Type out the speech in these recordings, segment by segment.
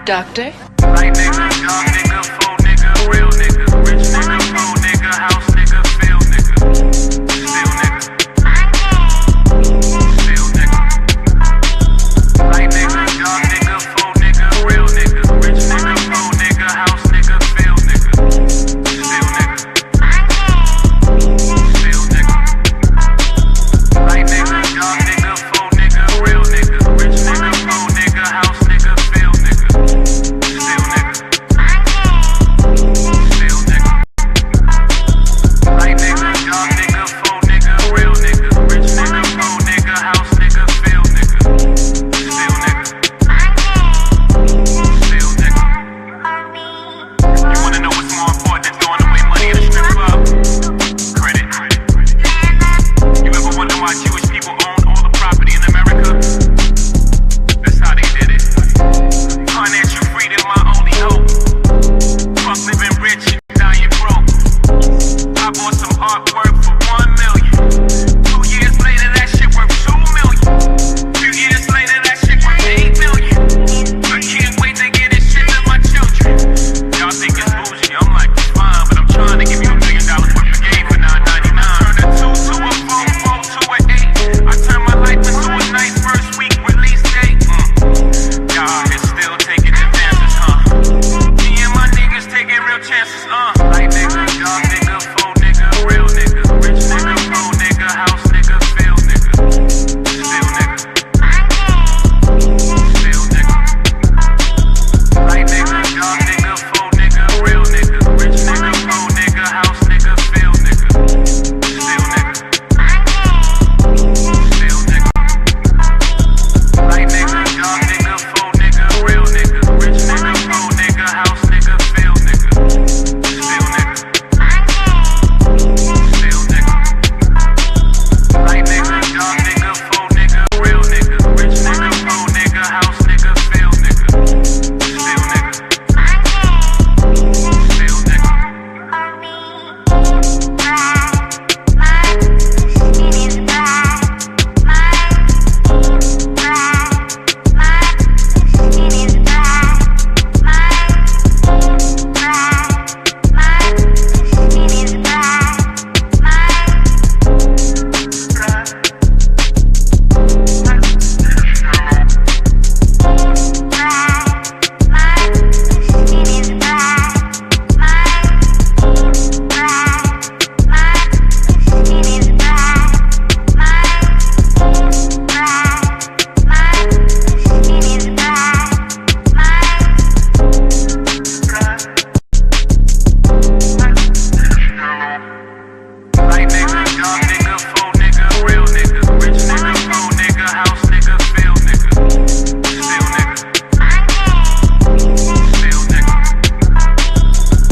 Doctor? Light nigga, young nigga, full nigga, real nigga, rich nigga, poor nigga, house nigga, field nigga, still nigga, still nigga. Light nigga, young nigga, full nigga, real nigga, rich nigga, poor nigga, house nigga, field nigga, still nigga, still nigga. Light nigga, young nigga, full nigga, real nigga, rich nigga, poor nigga, house nigga, field nigga. Still nigga. Still nigga. Light nigga, young nigga, full nigga, real nigga, rich nigga, poor nigga, house nigga, field nigga. Still nigga. Still nigga. You wanna know what's more important than throwing away money in a strip club? Credit. You ever wonder why Jewish people own all the property in America? That's how they did it. Financial freedom, my only hope. Fuck living rich, dying broke. I bought some artwork for $1 million. 2 years later, that shit worth $2 million. Few years later, that shit worth $8 million. I can't wait to get this shit to my children. Y'all think it's bougie? I'm like, it's fine, but I'm trying to give you $1 million worth of game for $9.99. Turn a 2 to a 4, 4 to an 8. I turn my life into a nice first week release date. Y'all is still taking advances, huh? Me and my niggas taking real chances, Light nigga, young nigga, full nigga, real nigga, rich nigga, poor nigga, house nigga, field nigga. Still nigga. Still nigga. Light nigga, young nigga, full nigga, real nigga, rich nigga, poor nigga, house nigga, field nigga. Still nigga. Still nigga. Light nigga, young nigga, full nigga, real nigga, rich nigga, poor nigga, house nigga, field nigga. Still nigga. Still nigga. Light nigga, young nigga, full nigga, real nigga, rich nigga, poor nigga, house nigga, field nigga. Still nigga. Still nigga. Light nigga, young nigga, full nigga, real nigga, rich nigga, poor nigga, house nigga, field nigga. Still nigga. Still nigga.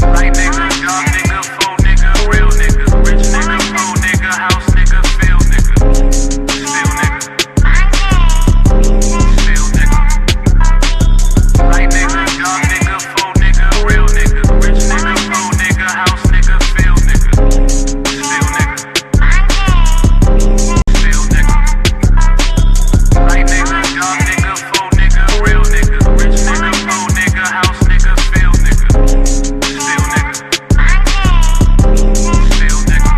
Light nigga, young nigga, full nigga, real nigga, rich nigga, poor nigga, house nigga, field nigga. Still nigga. Still nigga. Light nigga, young nigga, full nigga, real nigga, rich nigga, poor nigga, house nigga, field nigga. Still nigga. Still nigga. Light nigga, young nigga, full nigga, real nigga, rich nigga, poor nigga, house nigga, field nigga. Still nigga. Still nigga.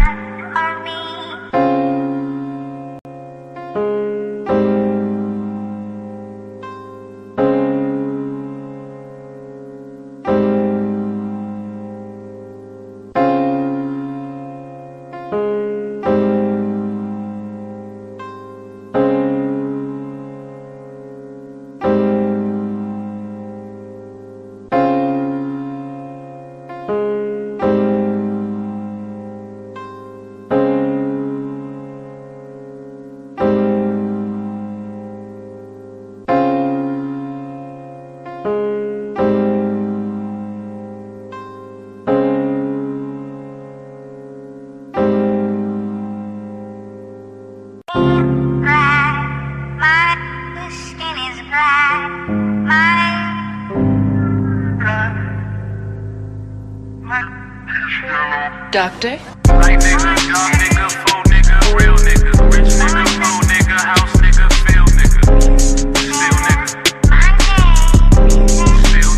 Doctor? Light nigga, young nigga, full nigga, real nigga, rich nigga, poor nigga, house nigga, field nigga. Still nigga. Still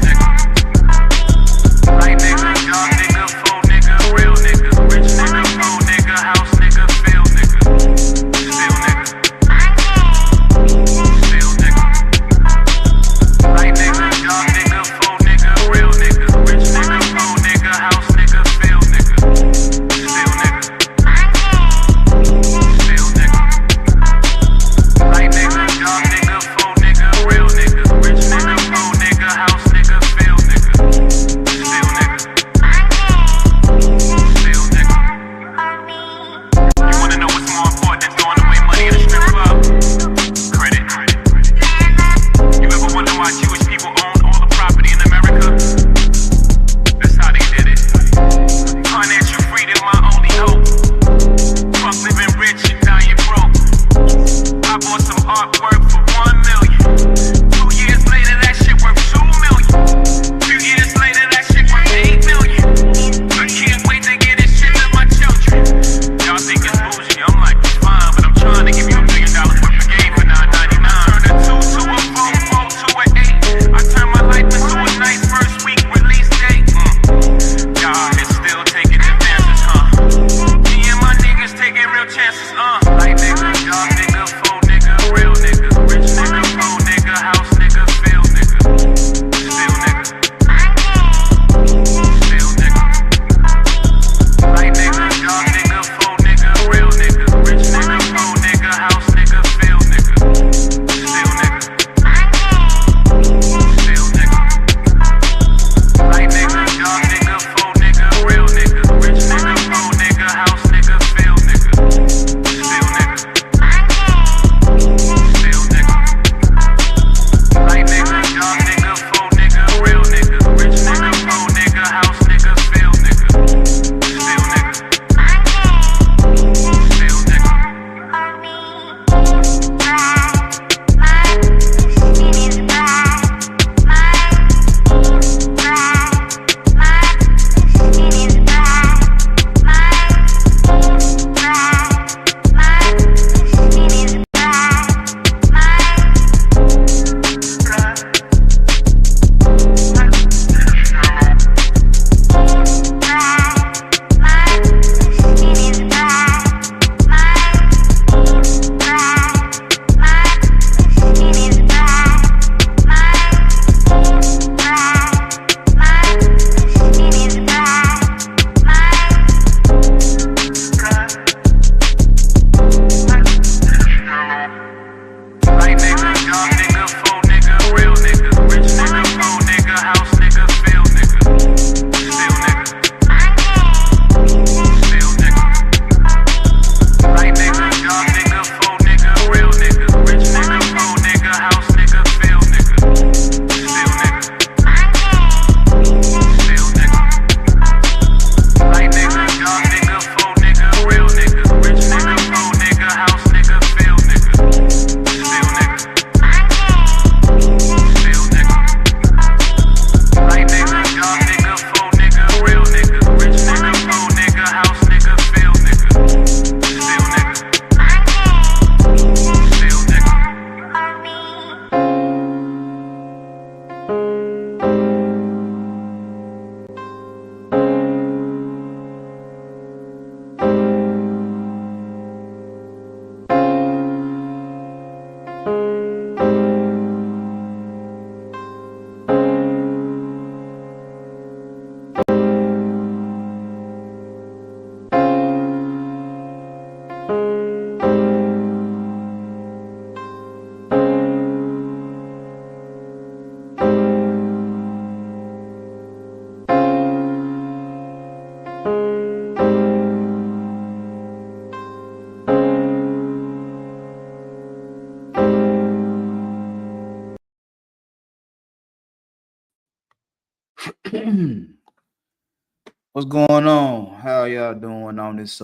What's going on? How y'all doing on this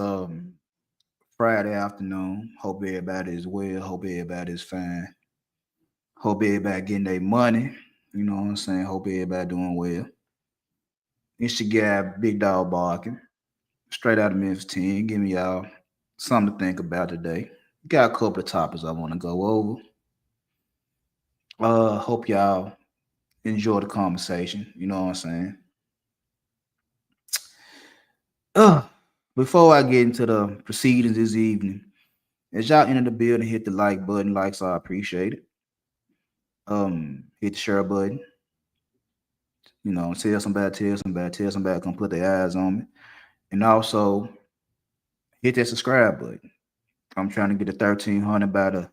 Friday afternoon? Hope everybody is well. Hope everybody is fine. Hope everybody getting their money. You know what I'm saying? Hope everybody doing well. It's your guy, Big Dog Barking, straight out of Memphis 10. Giving y'all something to think about today. Got a couple of topics I want to go over. Hope y'all enjoy the conversation. You know what I'm saying? Uh, Before I get into the proceedings this evening, as y'all enter the building, hit the like button. Likes I appreciate it. Hit the share button. You know, tell somebody, come put their eyes on me. And also hit that subscribe button. I'm trying to get to 1,300 by the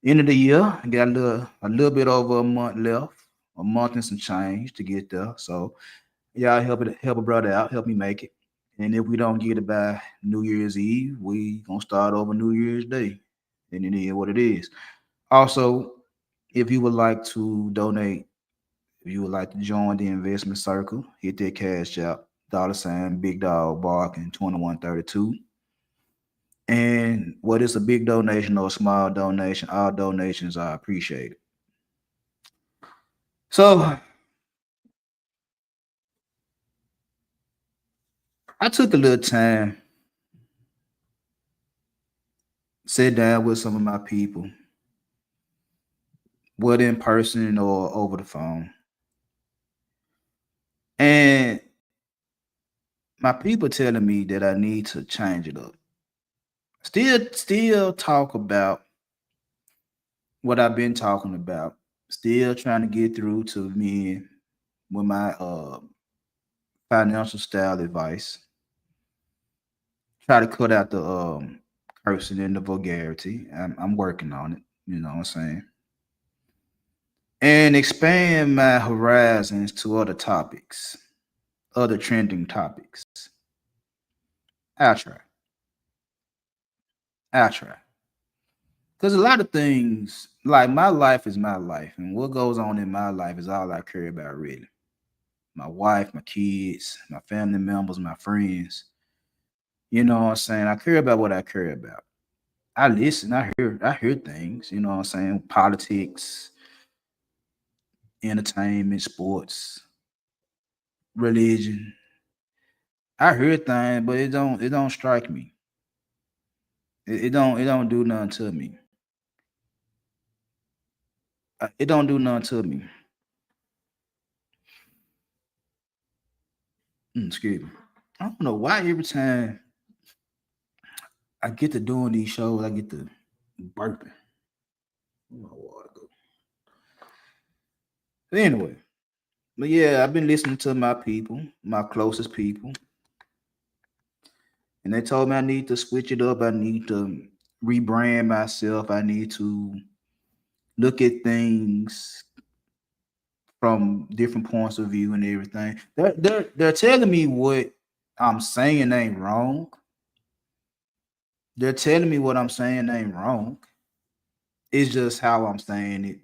end of the year. I got a little bit over a month left, a month and some change to get there. So y'all help a brother out, help me make it. And if we don't get it by New Year's Eve, we gonna start over New Year's Day. And it is what it is. Also, if you would like to donate, if you would like to join the investment circle, hit that cash out, $ Big Dog Barking 2132. And whether it's a big donation or a small donation, all donations are appreciated. So I took a little time, sit down with some of my people, whether in person or over the phone. And my people telling me that I need to change it up. Still talk about what I've been talking about. Still trying to get through to me with my financial style advice. Try to cut out the cursing and the vulgarity. I'm working on it. You know what I'm saying? And expand my horizons to other topics, other trending topics. I'll try. I'll try. Because a lot of things, like my life is my life, and what goes on in my life is all I care about, really. My wife, my kids, my family members, my friends. You know what I'm saying? I care about what I care about. I listen, I hear things, you know what I'm saying? Politics, entertainment, sports, religion. I hear things, but it don't strike me. It don't do nothing to me. It don't do nothing to me. Excuse me. I don't know why every time I get to doing these shows, I get to burping. Where my water go? But anyway, but yeah, I've been listening to my people, my closest people, and they told me I need to switch it up. I need to rebrand myself. I need to look at things from different points of view and everything. They're telling me what I'm saying ain't wrong. They're telling me what I'm saying ain't wrong. It's just how I'm saying it,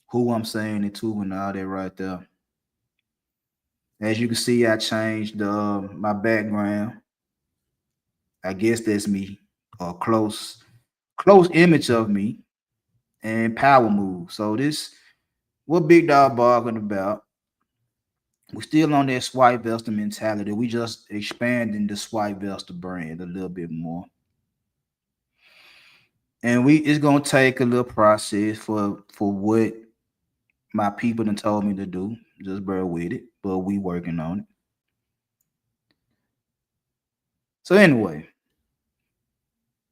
who I'm saying it to, and all that right there. As you can see, I changed my background. I guess that's me, a close image of me, and power move. So this, what Big Dog barking about? We're still on that Swipe Vesta mentality. We just expanding the Swipe Vesta brand a little bit more, and we it's gonna take a little process for what my people done told me to do. Just bear with it, but we working on it. So anyway,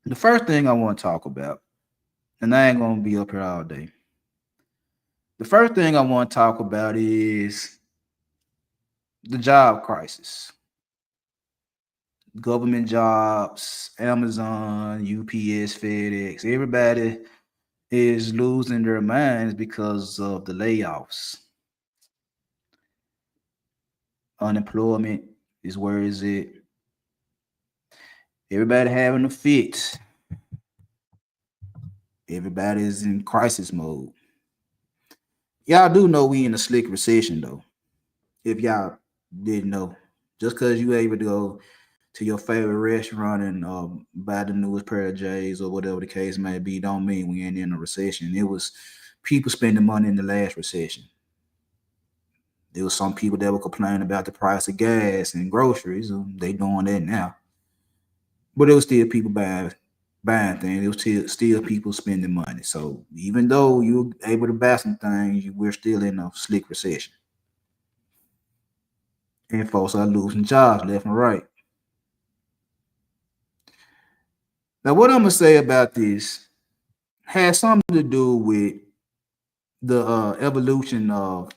the first thing I want to talk about, and I ain't gonna be up here all day. The first thing I want to talk about is the job crisis. Government jobs, Amazon, UPS, FedEx, everybody is losing their minds because of the layoffs. Unemployment is where is it? Everybody having a fit. Everybody's in crisis mode. Y'all do know we in a slick recession though. If y'all didn't know, Just because you able to go to your favorite restaurant and buy the newest pair of J's or whatever the case may be, don't mean we ain't in a recession. It was people spending money in the last recession. There was some people that were complaining about the price of gas and groceries. They doing that now, but it was still people buying things. It was still people spending money. So even though you're able to buy some things, we're still in a slick recession, and folks are losing jobs left and right. Now, what I'm gonna say about this has something to do with the evolution of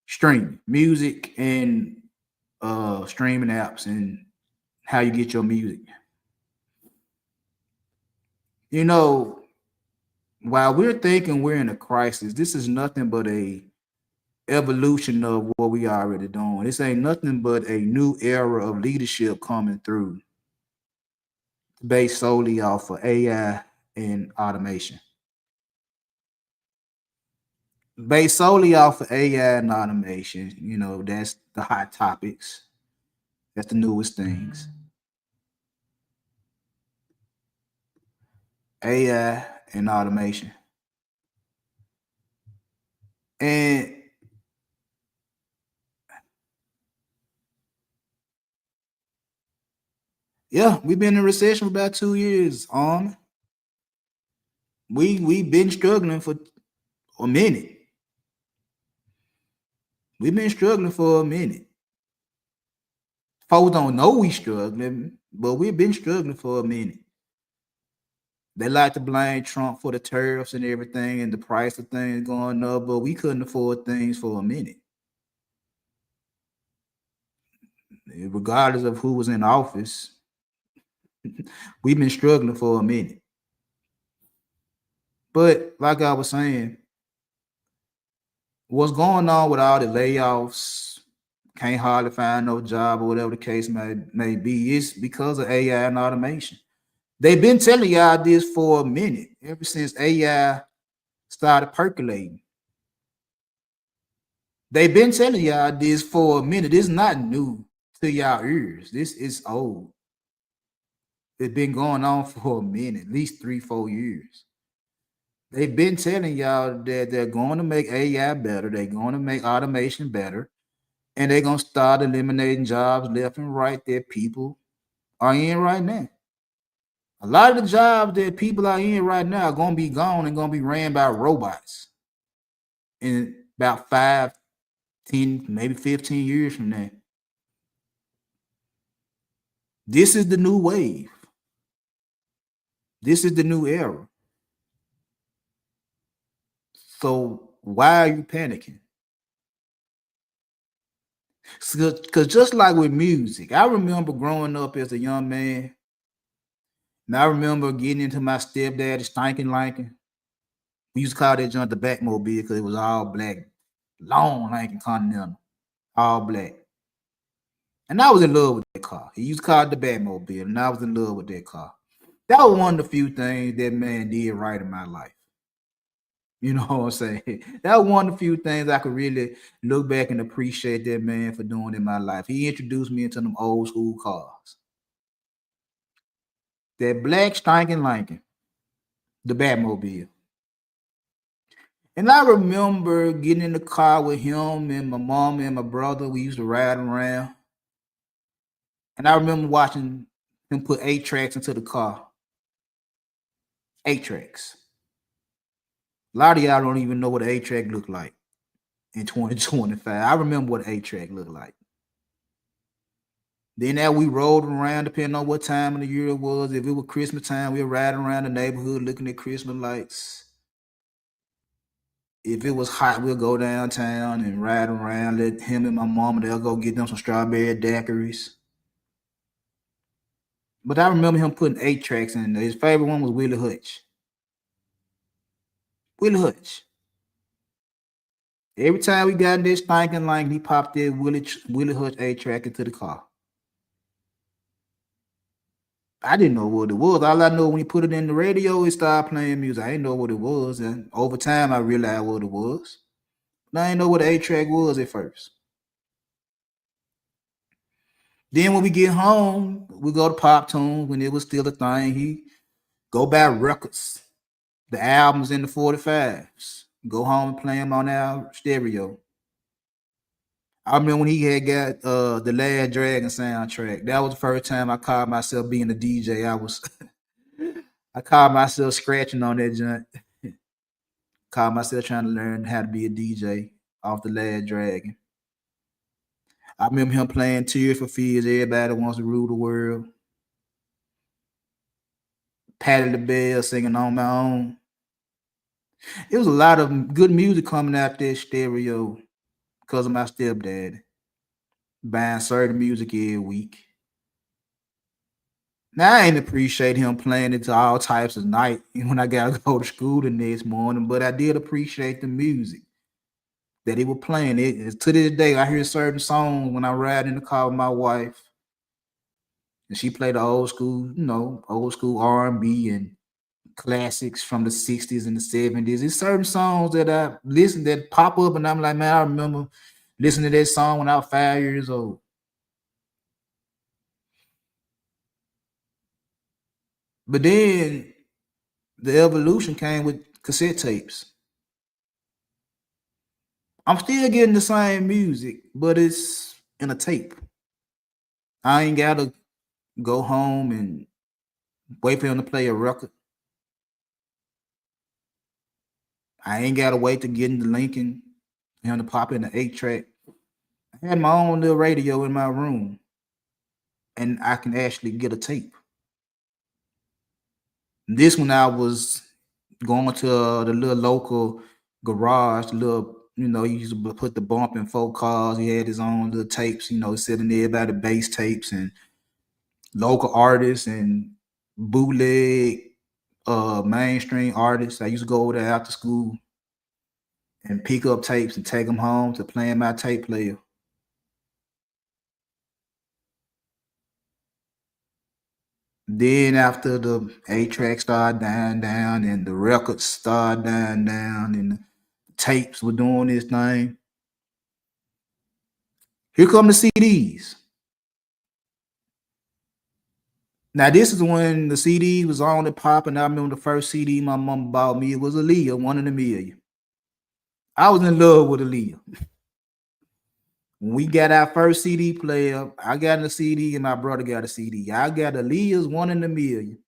streaming music and streaming apps and how you get your music. You know, while we're thinking we're in a crisis, this is nothing but a evolution of what we already doing. This ain't nothing but a new era of leadership coming through based solely off of AI and automation. Based solely off of AI and automation, that's the hot topics. That's the newest things. AI and automation. And yeah, we've been in recession for about 2 years. We've been struggling for a minute. We've been struggling for a minute. Folks don't know we struggling, but we've been struggling for a minute. They like to blame Trump for the tariffs and everything and the price of things going up, but we couldn't afford things for a minute. Regardless of who was in office, we've been struggling for a minute. But like I was saying, what's going on with all the layoffs, can't hardly find no job or whatever the case may be, is because of AI and automation. They've been telling y'all this for a minute, ever since AI started percolating. They've been telling y'all this for a minute. This is not new to y'all ears. This is old. It's been going on for a minute, at least 3-4 years. They've been telling y'all that they're going to make AI better. They're going to make automation better. And they're going to start eliminating jobs left and right that people are in right now. A lot of the jobs that people are in right now are going to be gone and going to be ran by robots in about 5, 10, maybe 15 years from now. This is the new wave. This is the new era. So why are you panicking? Because just like with music, I remember growing up as a young man, and I remember getting into my stepdad's stinking Lincoln. We used to call that junk the Batmobile because it was all black, long Lincoln Continental, all black. And I was in love with that car. He used to call it the Batmobile, and I was in love with that car. That was one of the few things that man did right in my life. You know what I'm saying? That was one of the few things I could really look back and appreciate that man for doing in my life. He introduced me into them old school cars. That black stinking Lincoln, the Batmobile. And I remember getting in the car with him and my mom and my brother. We used to ride around. And I remember watching him put 8 tracks into the car. 8 tracks. A lot of y'all don't even know what an 8 track looked like in 2025. I remember what an 8 track looked like. Then as we rode around, depending on what time of the year it was, if it was Christmas time, we were riding around the neighborhood looking at Christmas lights. If it was hot, we'll go downtown and ride around. Let him and my mama, they'll go get them some strawberry daiquiris. But I remember him putting 8 tracks in there. His favorite one was Willie Hutch. Willie Hutch. Every time we got in this stinking line, he popped that Willie Hutch 8 track into the car. I didn't know what it was. All I know when he put it in the radio, it started playing music. I didn't know what it was. And over time, I realized what it was. But I didn't know what the 8 track was at first. Then when we get home, we go to Pop Tunes when it was still a thing. He go buy records, the albums in the 45s. Go home and play them on our stereo. I remember when he had got the Last Dragon soundtrack. That was the first time I called myself being a DJ. I called myself scratching on that joint. Called myself trying to learn how to be a DJ off the Last Dragon. I remember him playing Tears for Fears. Everybody wants to rule the world. Patty the Bell singing on my own. It was a lot of good music coming out there stereo because of my stepdad buying certain music every week. Now I ain't appreciate him playing it to all types of night when I gotta go to school the next morning, but I did appreciate the music that he was playing. It to this day I hear certain songs when I ride in the car with my wife, and she played the old school, old school R&B and classics from the 60s and the 70s. There's certain songs that I listen that pop up and I'm like, man, I remember listening to that song when I was 5 years old. But then the evolution came with cassette tapes. I'm still getting the same music, but it's in a tape. I ain't gotta go home and wait for him to play a record. I ain't gotta wait to get in the Lincoln for him to pop in the 8-track. I had my own little radio in my room, and I can actually get a tape. This one I was going to the little local garage, the little, he used to put the bump in 4 cars. He had his own little tapes, sitting there by the bass tapes and local artists and bootleg mainstream artists. I used to go over there after school and pick up tapes and take them home to play in my tape player. Then after the 8-track started dying down and the records started dying down and the tapes were doing this thing, here come the CDs. Now this is when the CD was on and popping. I remember the first CD my mom bought me. It was Aaliyah, One in a Million. I was in love with Aaliyah. When we got our first CD player, I got a CD and my brother got a CD. I got Aaliyah's One in a Million.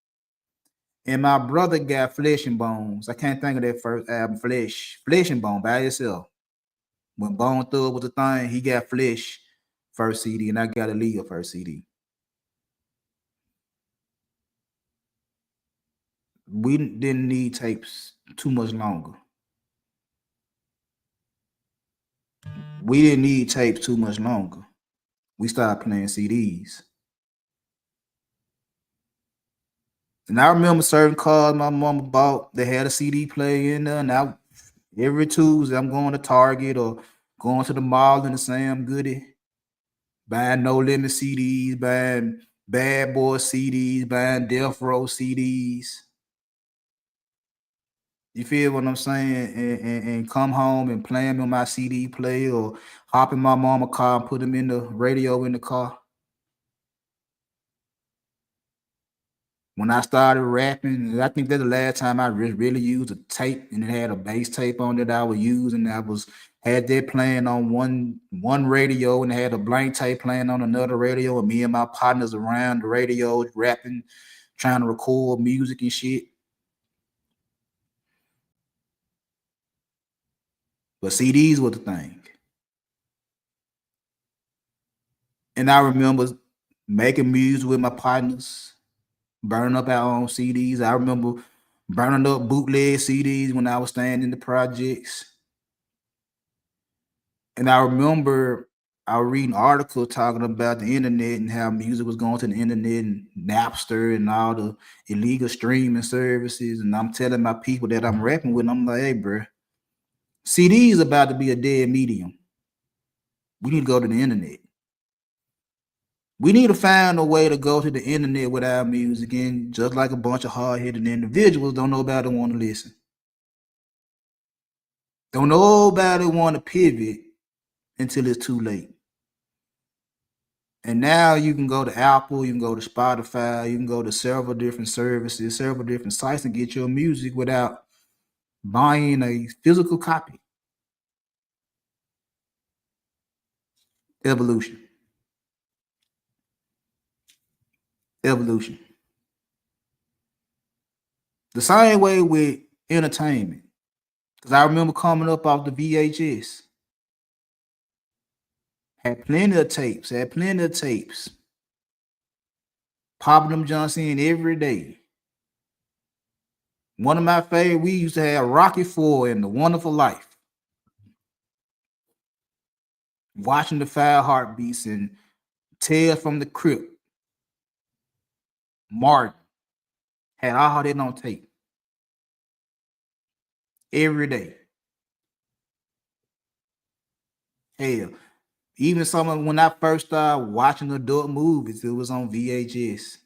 And my brother got Flesh and Bones. I can't think of that first album, Flesh and Bone by itself. When Bone Thug was the thing, he got Flesh first CD, and I got Aaliyah first CD. We didn't need tapes too much longer. We didn't need tapes too much longer. We started playing CDs. And I remember certain cars my mama bought, they had a CD player in there. Now every Tuesday I'm going to Target or going to the mall in the Sam Goody, buying No Limit CDs, buying Bad Boy CDs, buying Death Row CDs. You feel what I'm saying? And come home and play them on my CD player or hop in my mama car and put them in the radio in the car. When I started rapping, I think that's the last time I really used a tape, and it had a bass tape on it I was using. I had that playing on one radio, and it had a blank tape playing on another radio, and me and my partners around the radio rapping, trying to record music and shit. But CDs were the thing. And I remember making music with my partners, burning up our own CDs. I remember burning up bootleg CDs when I was staying in the projects. And I remember I was reading articles talking about the internet and how music was going to the internet and Napster and all the illegal streaming services. And I'm telling my people that I'm rapping with, I'm like, hey, bro, CD is about to be a dead medium. We need to go to the internet. We need to find a way to go to the internet with our music, and just like a bunch of hard-headed individuals, don't nobody want to listen. Don't nobody want to pivot until it's too late. And now you can go to Apple, you can go to Spotify, you can go to several different services, several different sites and get your music without buying a physical copy. Evolution. Evolution. The same way with entertainment. Because I remember coming up off the VHS. Had plenty of tapes, Popping them Johnson in every day. One of my favorite, we used to have Rocky Four and The Wonderful Life. Watching the Five Heartbeats and Tales from the Crypt. Martin had all that on tape every day. Hell, even some of when I first started watching adult movies, it was on VHS.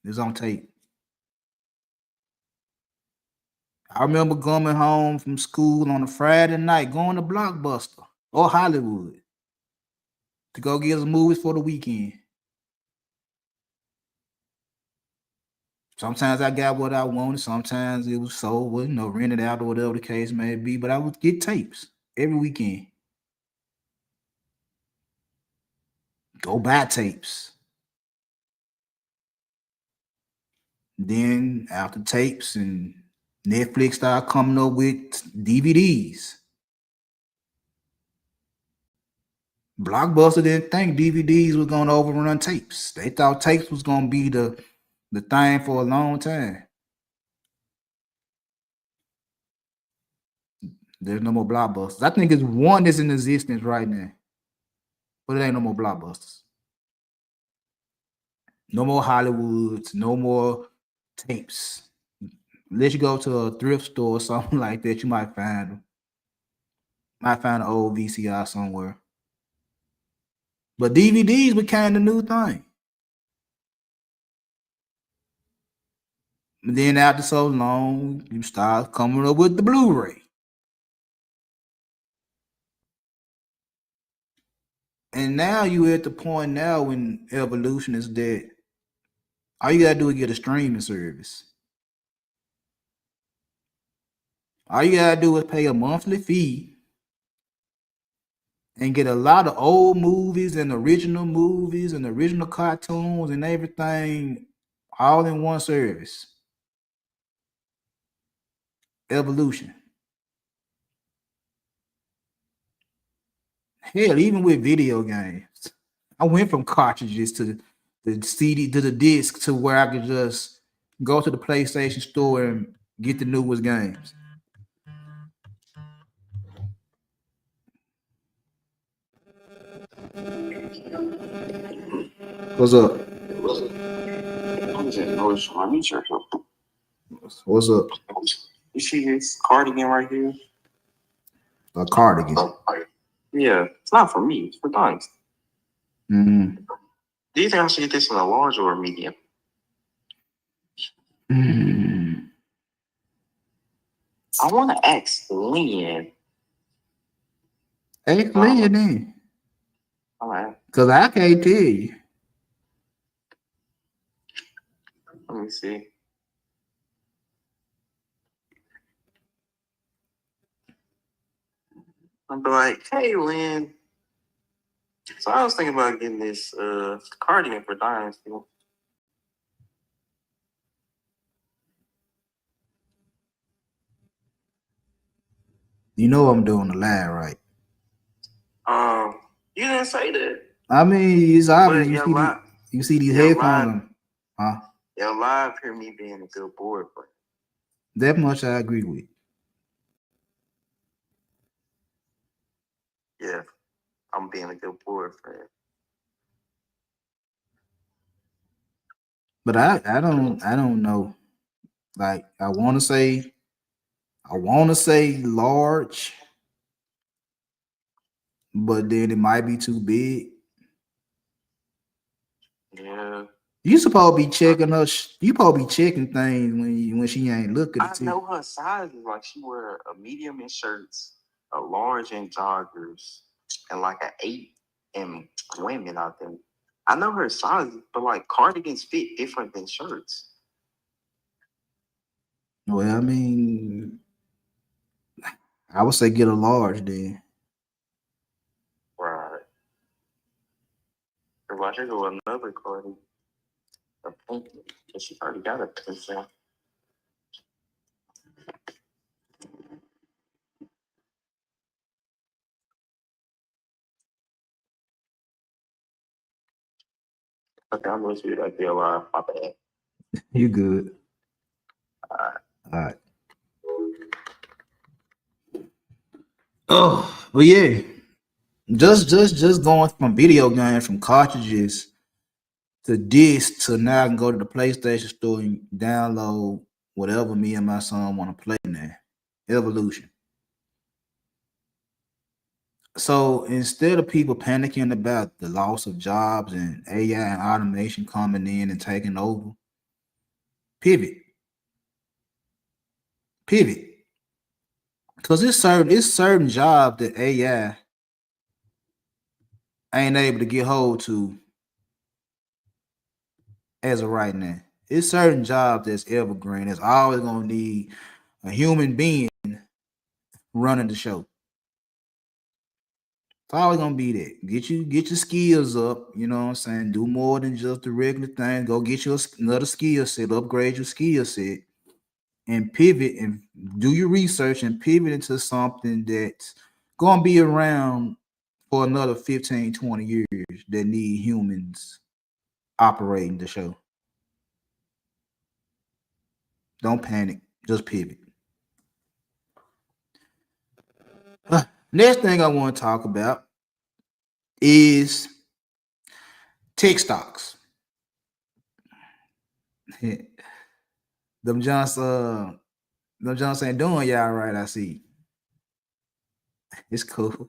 It was on tape. I remember coming home from school on a Friday night, going to Blockbuster or Hollywood to go get us movies for the weekend. Sometimes I got what I wanted. Sometimes it was sold, rented out or whatever the case may be. But I would get tapes every weekend. Go buy tapes. Then after tapes and Netflix started coming up with DVDs. Blockbuster didn't think DVDs was gonna overrun tapes. They thought tapes was gonna be the thing for a long time. There's no more blockbusters. I think it's one that's in existence right now, but it ain't no more blockbusters. No more Hollywoods. No more tapes. Unless you go to a thrift store or something like that, you might find them. Might find an old VCR somewhere. But DVDs became the new thing. And then after so long, you start coming up with the Blu-ray. And now you at the point now when evolution is that all you gotta do is get a streaming service. All you gotta do is pay a monthly fee and get a lot of old movies and original cartoons and everything all in one service. Evolution. Hell, even with video games, I went from cartridges to the CD to the disc to where I could just go to the PlayStation store and get the newest games. What's up? What's up? You see this cardigan right here? A cardigan. Yeah, it's not for me. It's for Don's. Mm-hmm. Do you think I should get this in a large or a medium? Mm-hmm. I want to ask Lynn. Ask Lynn then. All right. Because I can't tell you. Let me see. I'll be like, hey, Lynn. So I was thinking about getting this cardigan for Dynasty. You know I'm doing the live, right? You didn't say that. I mean, it's obvious. But you see these headphones. Huh? Your live hear me being a good boyfriend. That much I agree with. Yeah, I'm being a good boyfriend. But I don't know. Like I want to say large, but then it might be too big. Yeah. You supposed to be checking her. You supposed to be checking things when she ain't looking. I know her size is like she wear a medium in shirts, a large in joggers, and like an 8 and women out there. I know her size, but like cardigans fit different than shirts. Well, I mean, I would say get a large then. Right. Or I should go another cardigan. A pink, because she already got a pink one. Okay, I'm gonna see that deal. My bad. You good? All right. Oh, but yeah, just going from video games, from cartridges to disc to now I can go to the PlayStation store and download whatever me and my son want to play now. Evolution. So instead of people panicking about the loss of jobs and AI and automation coming in and taking over, pivot, pivot. Because it's certain jobs that AI ain't able to get hold to as of right now. It's certain jobs that's evergreen. It's always gonna need a human being running the show. It's always gonna be that. Get your skills up. You know what I'm saying? Do more than just the regular thing. Go get you another skill set. Upgrade your skill set and pivot and do your research and pivot into something that's gonna be around for another 15, 20 years that need humans operating the show. Don't panic. Just pivot. Next thing I want to talk about is tech stocks. them Johns, uh, them Johns ain't doing y'all right. I see. It's cool.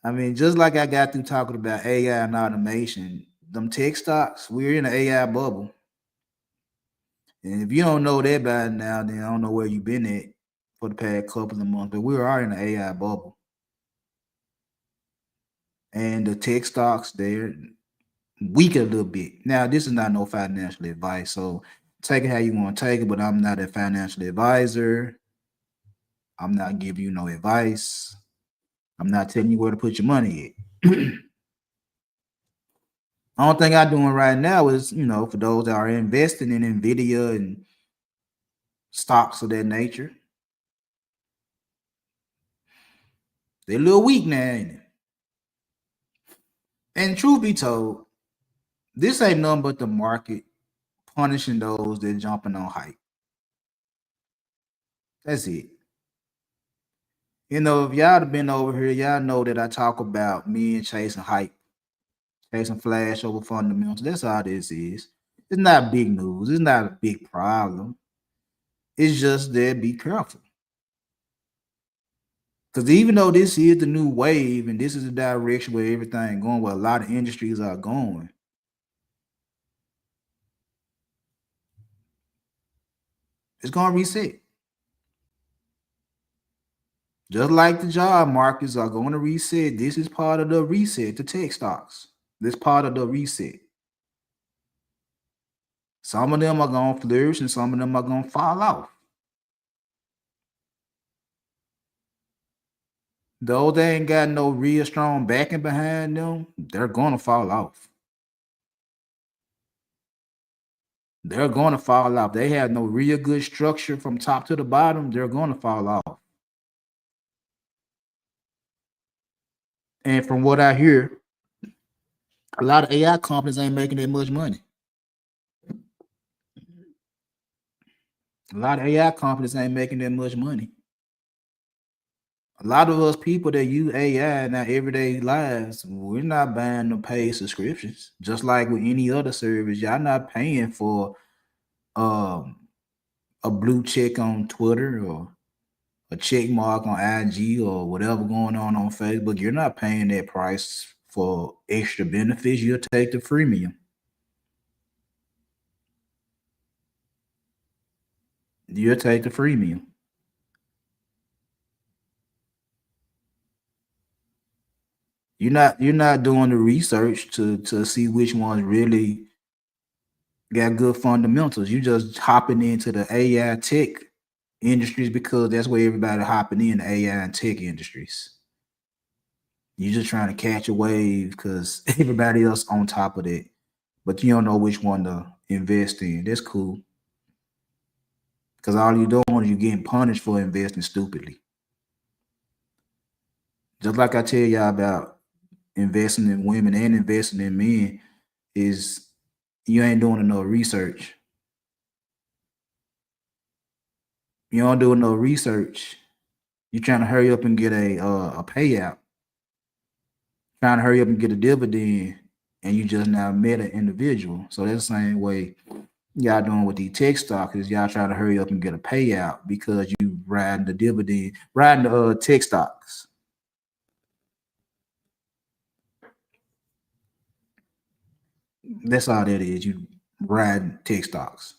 I mean, just like I got through talking about AI and automation, them tech stocks, we're in an AI bubble. And if you don't know that by now, then I don't know where you've been at for the past couple of months. But we are in an AI bubble. And the tech stocks, they're weak a little bit. Now, this is not no financial advice, so take it how you want to take it, but I'm not a financial advisor. I'm not giving you no advice. I'm not telling you where to put your money at. Only thing I'm doing right now is, for those that are investing in Nvidia and stocks of that nature, they're a little weak now, ain't it? And truth be told, this ain't nothing but the market punishing those that jumping on hype. That's it. If y'all have been over here, y'all know that I talk about me and chasing hype, chasing flash over fundamentals. That's all this is. It's not big news. It's not a big problem. It's just that be careful. Because even though this is the new wave and this is the direction where everything going, where a lot of industries are going, it's gonna reset. Just like the job markets are going to reset, this is part of the reset, the tech stocks. This part of the reset. Some of them are going to flourish and some of them are going to fall off. Though they ain't got no real strong backing behind them, they're going to fall off. They're going to fall off. They have no real good structure from top to the bottom. They're going to fall off. And from what I hear, a lot of AI companies ain't making that much money. A lot of AI companies ain't making that much money. A lot of us people that use AI in our everyday lives, we're not buying no paid subscriptions. Just like with any other service, y'all not paying for um a blue check on Twitter or a check mark on IG or whatever going on Facebook. You're not paying that price for extra benefits. You'll take the freemium. You'll take the freemium. You're not doing the research to see which ones really got good fundamentals. You just hopping into the AI tech industries because that's where everybody hopping in, the AI and tech industries. You're just trying to catch a wave because everybody else on top of that, but you don't know which one to invest in. That's cool because all you're doing is you're getting punished for investing stupidly. Just like I tell y'all about investing in women and investing in men, is you ain't doing enough research. You don't do enough research. You're trying to hurry up and get a payout, trying to hurry up and get a dividend, and you just now met an individual. So that's the same way y'all doing with these tech stocks is y'all trying to hurry up and get a payout because you riding the dividend, riding the tech stocks. That's all that is. You riding tech stocks,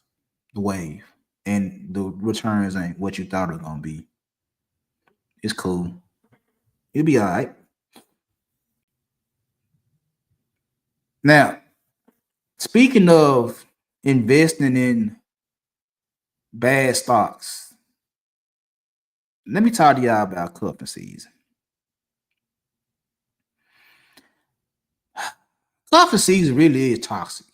the wave, and the returns ain't what you thought it was gonna be. It's cool. It'll be all right. Now, speaking of investing in bad stocks, let me talk to y'all about cuffing season. Cuffing season really is toxic.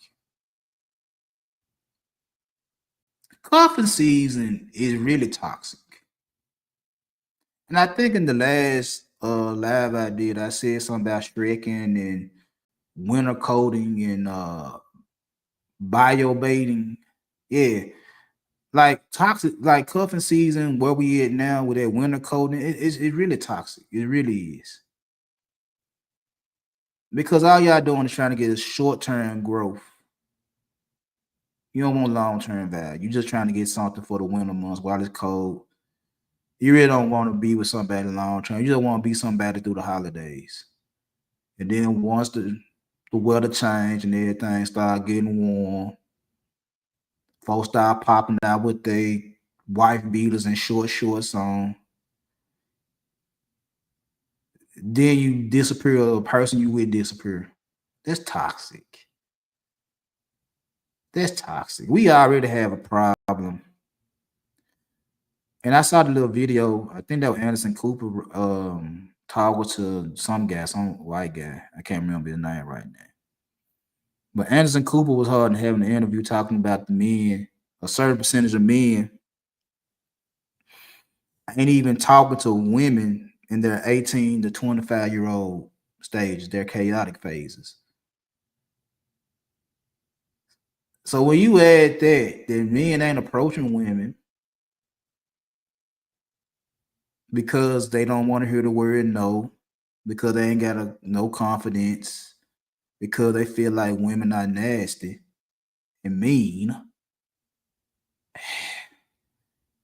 Cuffing season is really toxic. And I think in the last live I did, I said something about striking and winter coating and bio baiting. Yeah, like toxic, like cuffing season where we at now with that winter coating, it's really toxic. It really is. Because all y'all doing is trying to get a short-term growth. You don't want long-term value. You're just trying to get something for the winter months while it's cold. You really don't want to be with somebody long term. You just want to be somebody through the holidays. And then once the weather change and everything start getting warm, folks start popping out with their wife beaters and short shorts on. Then you disappear, or a person you with disappear. That's toxic. That's toxic. We already have a problem. And I saw the little video. I think that was Anderson Cooper talking to some guy, some white guy. I can't remember his name right now. But Anderson Cooper was hard in having an interview talking about the men, a certain percentage of men ain't even talking to women in their 18 to 25-year-old stages, their chaotic phases. So when you add that men ain't approaching women because they don't want to hear the word no, because they ain't got no confidence, because they feel like women are nasty and mean.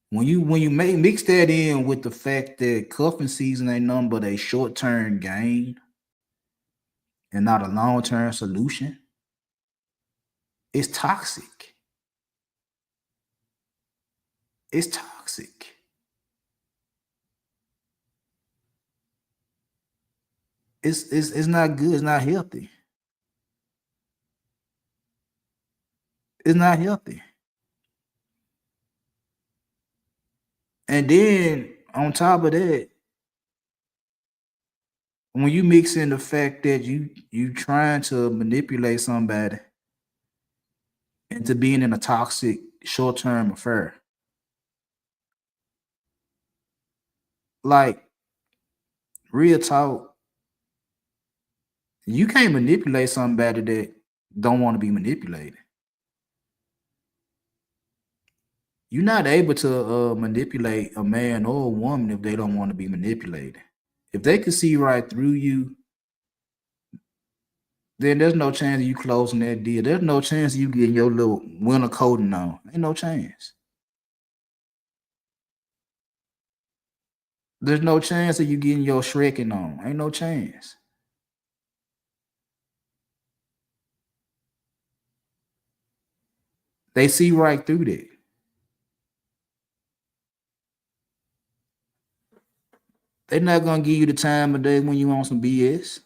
When you mix that in with the fact that cuffing season ain't nothing but a short-term gain and not a long-term solution, it's toxic. It's toxic. It's not good. It's not healthy. It's not healthy. And then on top of that, when you mix in the fact that you trying to manipulate somebody into being in a toxic short-term affair, like real talk, you can't manipulate somebody that don't want to be manipulated. You're not able to manipulate a man or a woman if they don't want to be manipulated. If they can see right through you, then there's no chance of you closing that deal. There's no chance of you getting your little winter coating on. Ain't no chance. There's no chance of you getting your shrekking on. Ain't no chance. They see right through that. They're not gonna give you the time of day when you want some BS.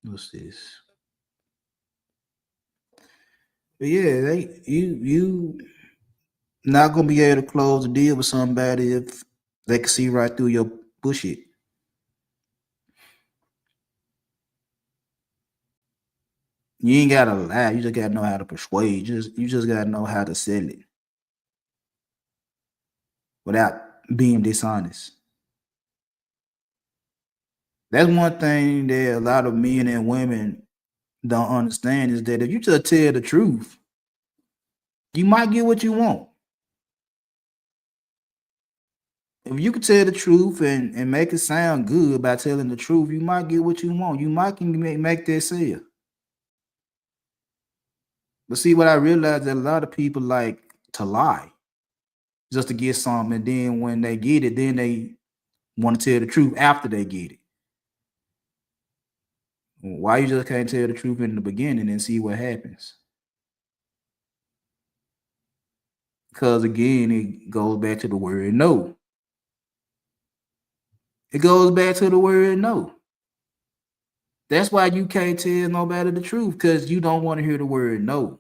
What's this? But yeah, you not gonna be able to close a deal with somebody if they can see right through your bullshit. You ain't gotta lie. You just gotta know how to persuade. You just gotta know how to sell it without being dishonest. That's one thing that a lot of men and women don't understand is that if you just tell the truth, you might get what you want. If you can tell the truth and make it sound good by telling the truth, you might get what you want. You might can make that sale. But see, what I realized that a lot of people like to lie just to get something, and then when they get it, then they want to tell the truth after they get it. Why you just can't tell the truth in the beginning and see what happens? Because again, it goes back to the word no. It goes back to the word no. That's why you can't tell nobody the truth, because you don't want to hear the word no.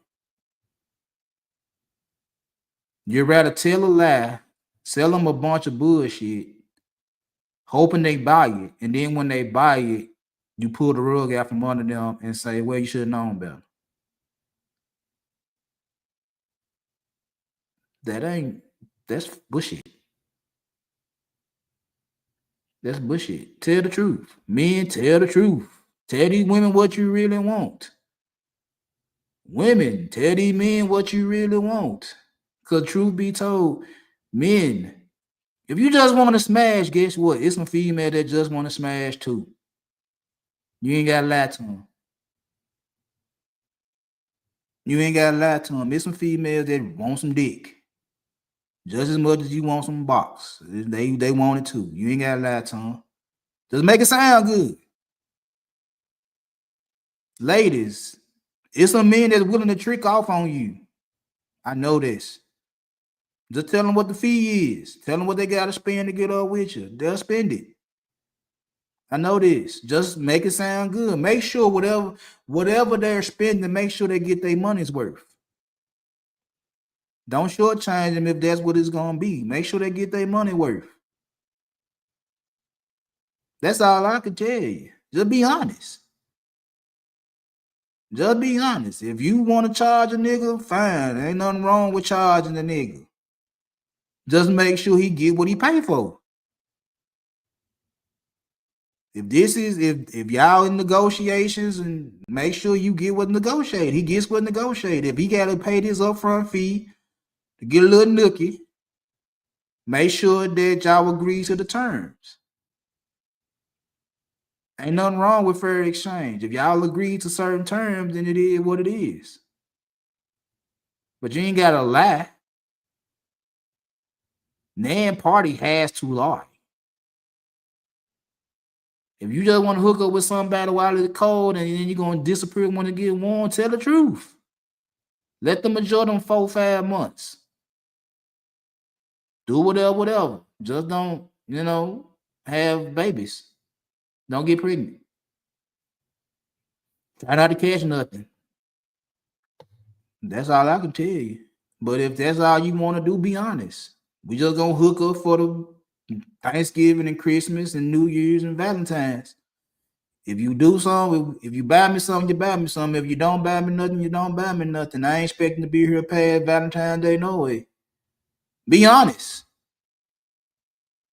You'd rather tell a lie, sell them a bunch of bullshit, hoping they buy it, and then when they buy it, you pull the rug out from under them and say, well, you should have known better. That's bullshit. That's bullshit. Tell the truth. Men, tell the truth. Tell these women what you really want. Women, tell these men what you really want. Because truth be told, men, if you just want to smash, guess what? It's some female that just want to smash too. You ain't got to lie to them. You ain't got to lie to them. It's some females that want some dick. Just as much as you want some box. They want it too. You ain't got to lie to them. Just make it sound good. Ladies, it's some men that's willing to trick off on you. I know this. Just tell them what the fee is. Tell them what they got to spend to get up with you. They'll spend it. I know this. Just make it sound good. Make sure whatever they're spending, make sure they get their money's worth. Don't shortchange them if that's what it's gonna be. Make sure they get their money worth. That's all I can tell you. Just be honest. Just be honest. If you want to charge a nigga, fine. Ain't nothing wrong with charging the nigga. Just make sure he get what he pay for. If y'all in negotiations, and make sure you get what negotiated. He gets what negotiated. If he gotta pay this upfront fee to get a little nookie, make sure that y'all agree to the terms. Ain't nothing wrong with fair exchange. If y'all agree to certain terms, then it is what it is. But you ain't gotta lie. Nan party has to lie. If you just want to hook up with somebody while it's cold and then you're gonna disappear when it get warm, tell the truth. Let them enjoy them 4-5 months. Do whatever. Just don't, have babies. Don't get pregnant. Try not to catch nothing. That's all I can tell you. But if that's all you want to do, be honest. We just gonna hook up for the Thanksgiving and Christmas and New Year's and Valentine's. If you do something, if you buy me something, you buy me something. If you don't buy me nothing, you don't buy me nothing. I ain't expecting to be here past Valentine's Day no way. Be honest.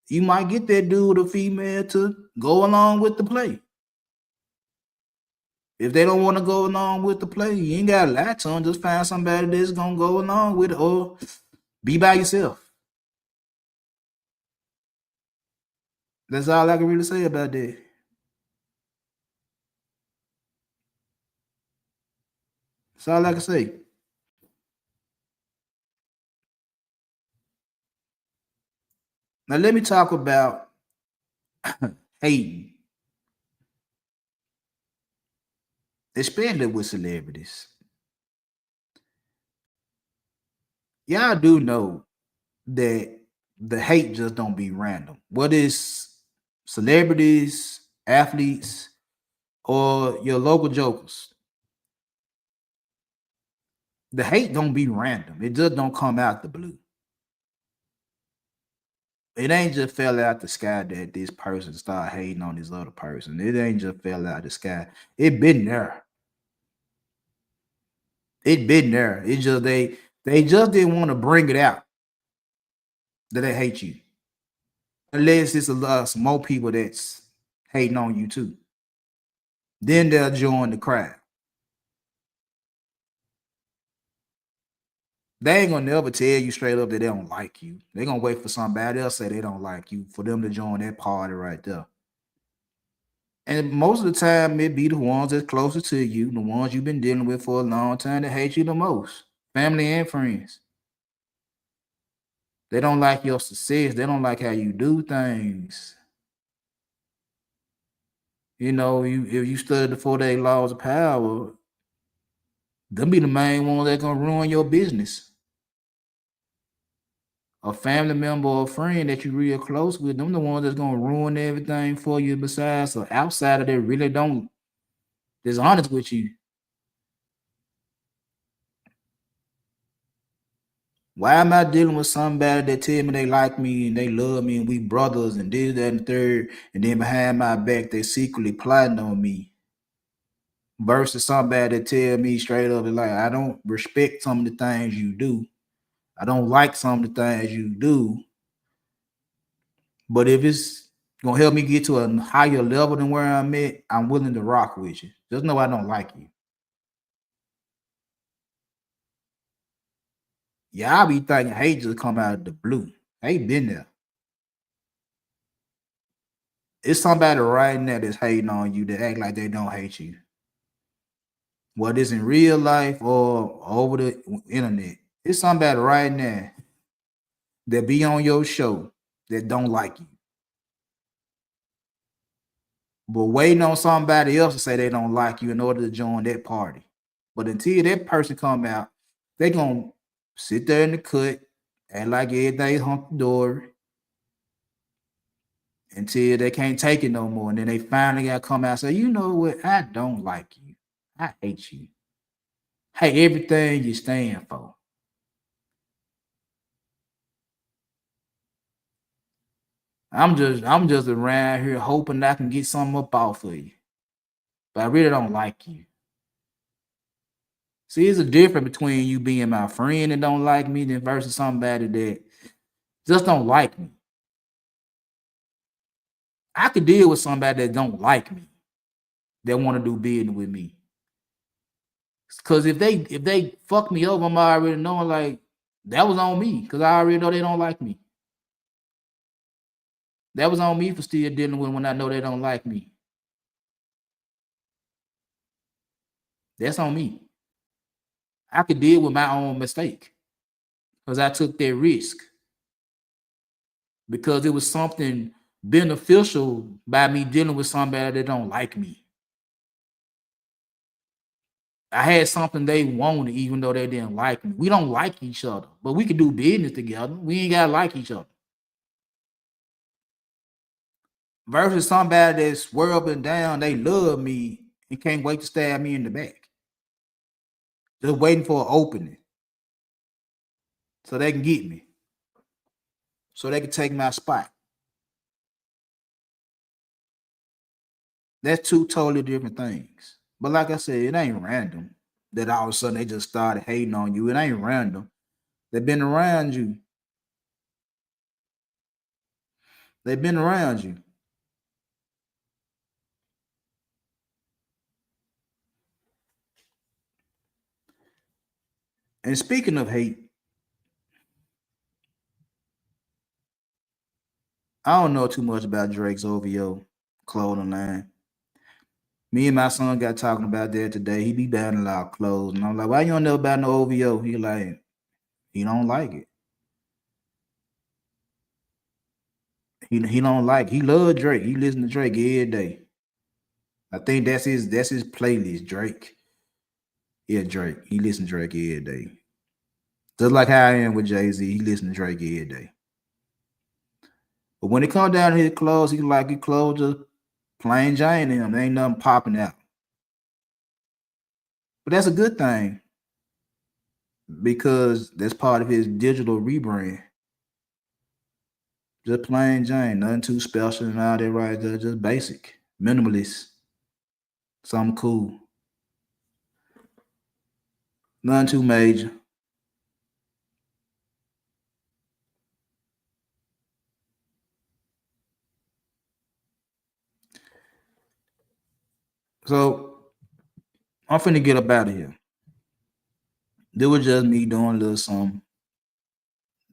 You might get that dude or female to go along with the play. If they don't want to go along with the play, you ain't got to lie to them. Just find somebody that's going to go along with it, or be by yourself. That's all I can really say about that. That's all I can say. Now, let me talk about hating, especially with celebrities. Y'all do know that the hate just don't be random. What is celebrities, athletes, or your local jokers. The hate don't be random. It just don't come out the blue. It ain't just fell out the sky that this person start hating on this other person. It ain't just fell out the sky. It been there. It been there. It just they just didn't want to bring it out that they hate you. Unless it's a lot some more people that's hating on you too. Then they'll join the crowd. They ain't gonna never tell you straight up that they don't like you. They're gonna wait for somebody else say they don't like you for them to join that party right there. And most of the time, it be the ones that's closer to you, the ones you've been dealing with for a long time that hate you the most. Family and friends. They don't like your success. They don't like how you do things. You know, if you study the 4-day laws of power, them be the main ones that gonna ruin your business. A family member or a friend that you real close with, them the ones that's gonna ruin everything for you besides an outsider that really don't that's honest with you. Why am I dealing with somebody that tell me they like me and they love me and we brothers and this, that, and the third, and then behind my back they secretly plotting on me? Versus somebody that tell me straight up, like, I don't respect some of the things you do. I don't like some of the things you do. But if it's gonna help me get to a higher level than where I'm at, I'm willing to rock with you. Just know I don't like you. Yeah, I be thinking hate just come out of the blue. Hate been there. It's somebody right now that's hating on you that act like they don't hate you. Whether it's in real life or over the internet. It's somebody right now that be on your show that don't like you. But waiting on somebody else to say they don't like you in order to join that party. But until that person come out, they gonna sit there in the cut, act like everything's hunky-dory until they can't take it no more. And then they finally gotta come out and say, you know what? I don't like you. I hate you. Hate everything you stand for. I'm just around here hoping I can get something up off of you. But I really don't like you. See, it's a difference between you being my friend and don't like me than versus somebody that just don't like me. I could deal with somebody that don't like me, that want to do business with me. Cause if they fuck me over, I'm already knowing like that was on me. Cause I already know they don't like me. That was on me for still dealing with when I know they don't like me. That's on me. I could deal with my own mistake because I took that risk because it was something beneficial by me dealing with somebody that don't like me. I had something they wanted even though they didn't like me. We don't like each other, but we could do business together. We ain't gotta like each other. Versus somebody that's swear up and down they love me and can't wait to stab me in the back. Just waiting for an opening so they can get me. So they can take my spot. That's two totally different things. But like I said, it ain't random that all of a sudden they just started hating on you. It ain't random. They've been around you. They've been around you. And speaking of hate, I don't know too much about Drake's OVO clothing line. Me and my son got talking about that today. He be buying a lot of clothes. And I'm like, why you don't know about no OVO? He like, he don't like it. He don't like it. He love Drake. He listen to Drake every day. I think that's his playlist, Drake. Yeah, Drake. He listen to Drake every day. Just like how I am with Jay-Z, he listen to Drake every day. But when it comes down to his clothes, he like his clothes just plain Jane in him. There ain't nothing popping out. But that's a good thing because that's part of his digital rebrand. Just plain Jane, nothing too special and all that right there, just basic, minimalist, something cool, nothing too major. So I'm finna get up out of here. This was just me doing a little something.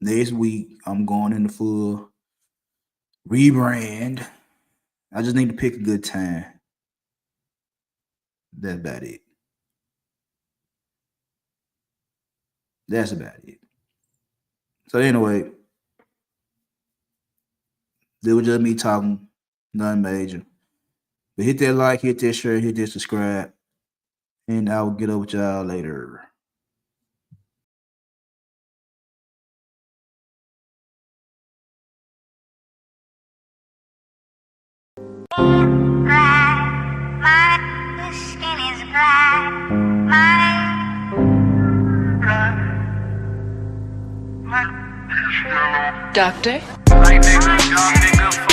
Next week, I'm going in the full rebrand. I just need to pick a good time. That's about it. That's about it. So anyway, this was just me talking, nothing major. But hit that like, hit that share, hit that subscribe, and I will get up with y'all later. My skin is black. Doctor? Right nigga, young nigga,